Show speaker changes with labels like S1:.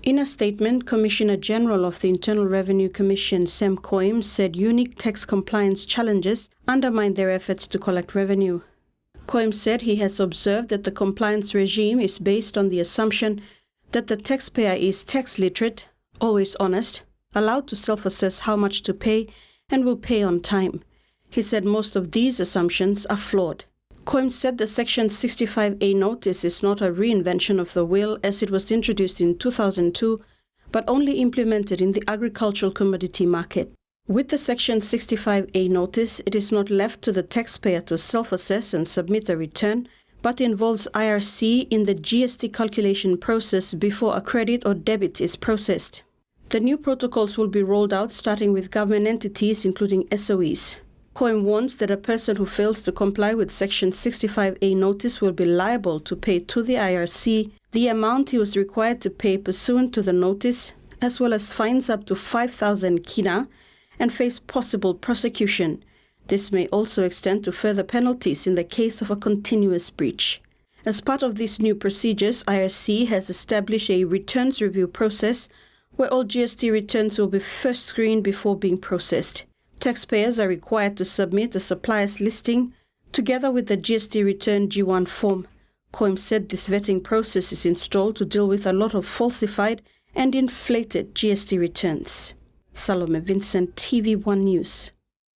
S1: In a statement, Commissioner General of the Internal Revenue Commission, Sam Coim, said unique tax compliance challenges undermine their efforts to collect revenue. Coim said he has observed that the compliance regime is based on the assumption that the taxpayer is tax literate, always honest, allowed to self-assess how much to pay, and will pay on time. He said most of these assumptions are flawed. Coim said the Section 65A notice is not a reinvention of the wheel as it was introduced in 2002, but only implemented in the agricultural commodity market. With the Section 65A notice, it is not left to the taxpayer to self-assess and submit a return, but involves IRC in the GST calculation process before a credit or debit is processed. The new protocols will be rolled out starting with government entities, including SOEs. Coim warns that a person who fails to comply with Section 65A notice will be liable to pay to the IRC the amount he was required to pay pursuant to the notice, as well as fines up to 5,000 kina, and face possible prosecution. This may also extend to further penalties in the case of a continuous breach. As part of these new procedures, IRC has established a returns review process where all GST returns will be first screened before being processed. Taxpayers are required to submit a supplier's listing together with the GST return G1 form. Coim said this vetting process is installed to deal with a lot of falsified and inflated GST returns. Salome Vincent, TV1 News.